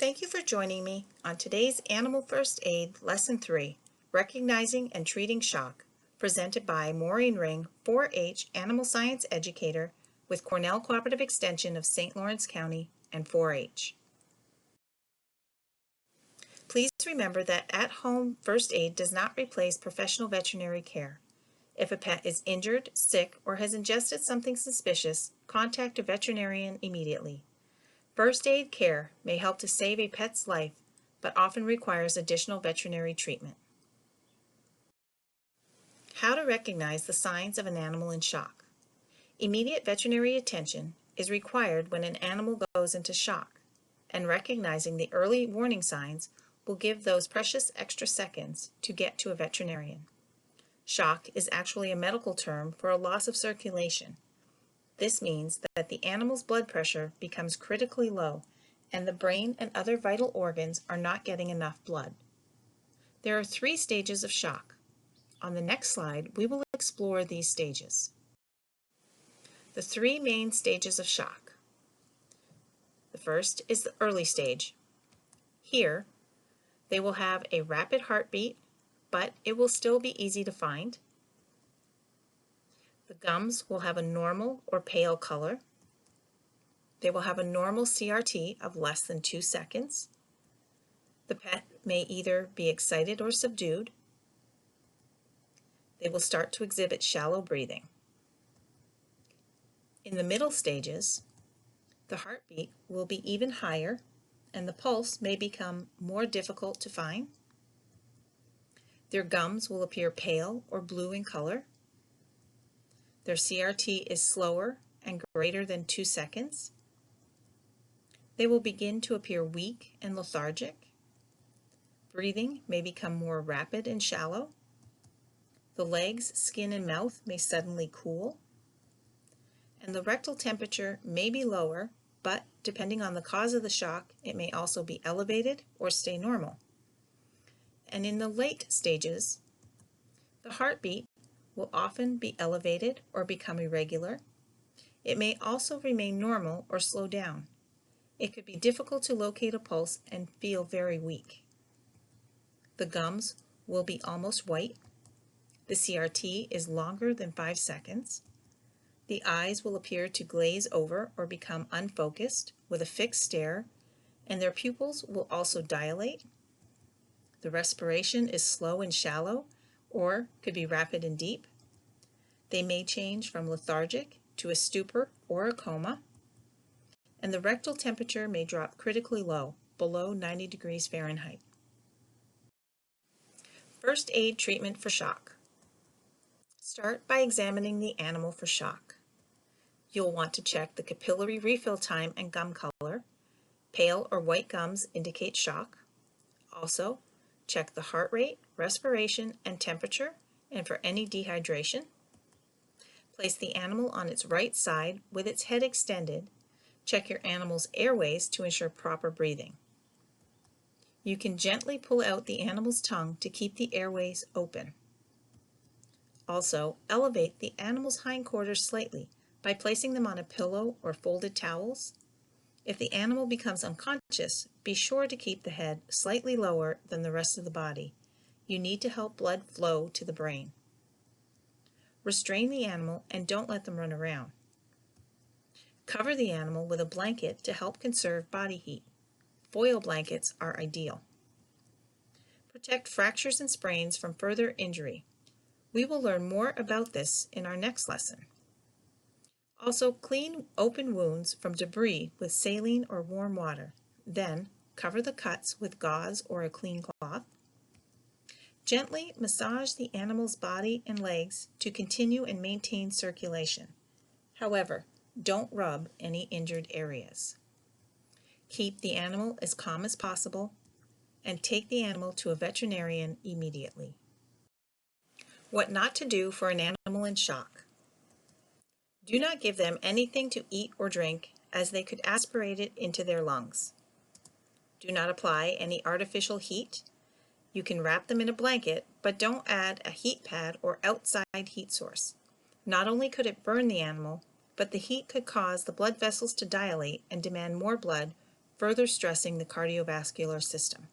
Thank you for joining me on today's Animal First Aid Lesson 3, Recognizing and Treating Shock, presented by Maureen Ring, 4-H Animal Science Educator with Cornell Cooperative Extension of St. Lawrence County and 4-H. Please remember that at-home first aid does not replace professional veterinary care. If a pet is injured, sick, or has ingested something suspicious, contact a veterinarian immediately. First aid care may help to save a pet's life, but often requires additional veterinary treatment. How to recognize the signs of an animal in shock. Immediate veterinary attention is required when an animal goes into shock, and recognizing the early warning signs will give those precious extra seconds to get to a veterinarian. Shock is actually a medical term for a loss of circulation. This means that the animal's blood pressure becomes critically low and the brain and other vital organs are not getting enough blood. There are 3 stages of shock. On the next slide, we will explore these stages. The 3 main stages of shock. The first is the early stage. Here, they will have a rapid heartbeat, but it will still be easy to find. The gums will have a normal or pale color. They will have a normal CRT of less than 2 seconds. The pet may either be excited or subdued. They will start to exhibit shallow breathing. In the middle stages, the heartbeat will be even higher and the pulse may become more difficult to find. Their gums will appear pale or blue in color. Their CRT is slower and greater than 2 seconds. They will begin to appear weak and lethargic. Breathing may become more rapid and shallow. The legs, skin, and mouth may suddenly cool. And the rectal temperature may be lower, but depending on the cause of the shock, it may also be elevated or stay normal. And in the late stages, the heartbeat will often be elevated or become irregular. It may also remain normal or slow down. It could be difficult to locate a pulse and feel very weak. The gums will be almost white. The CRT is longer than 5 seconds. The eyes will appear to glaze over or become unfocused with a fixed stare, and their pupils will also dilate. The respiration is slow and shallow, or could be rapid and deep. They may change from lethargic to a stupor or a coma, and the rectal temperature may drop critically low, below 90 degrees Fahrenheit. First aid treatment for shock. Start by examining the animal for shock. You'll want to check the capillary refill time and gum color. Pale or white gums indicate shock. Also, check the heart rate, respiration, and temperature, and for any dehydration. Place the animal on its right side with its head extended. Check your animal's airways to ensure proper breathing. You can gently pull out the animal's tongue to keep the airways open. Also, elevate the animal's hindquarters slightly by placing them on a pillow or folded towels. If the animal becomes unconscious, be sure to keep the head slightly lower than the rest of the body. You need to help blood flow to the brain. Restrain the animal and don't let them run around. Cover the animal with a blanket to help conserve body heat. Foil blankets are ideal. Protect fractures and sprains from further injury. We will learn more about this in our next lesson. Also, clean open wounds from debris with saline or warm water. Then, cover the cuts with gauze or a clean cloth. Gently massage the animal's body and legs to continue and maintain circulation. However, don't rub any injured areas. Keep the animal as calm as possible and take the animal to a veterinarian immediately. What not to do for an animal in shock. Do not give them anything to eat or drink, as they could aspirate it into their lungs. Do not apply any artificial heat. You can wrap them in a blanket, but don't add a heat pad or outside heat source. Not only could it burn the animal, but the heat could cause the blood vessels to dilate and demand more blood, further stressing the cardiovascular system.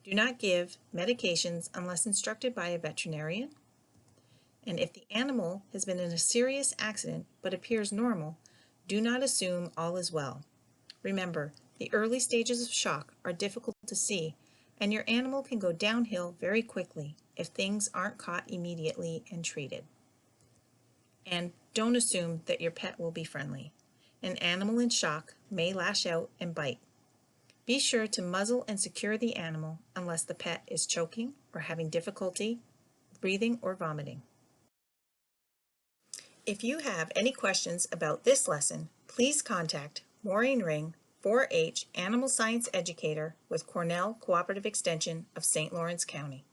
Do not give medications unless instructed by a veterinarian. And if the animal has been in a serious accident but appears normal, do not assume all is well. Remember, the early stages of shock are difficult to see, and your animal can go downhill very quickly if things aren't caught immediately and treated. And don't assume that your pet will be friendly. An animal in shock may lash out and bite. Be sure to muzzle and secure the animal unless the pet is choking or having difficulty breathing or vomiting. If you have any questions about this lesson, please contact Maureen Ring, 4-H Animal Science Educator with Cornell Cooperative Extension of St. Lawrence County.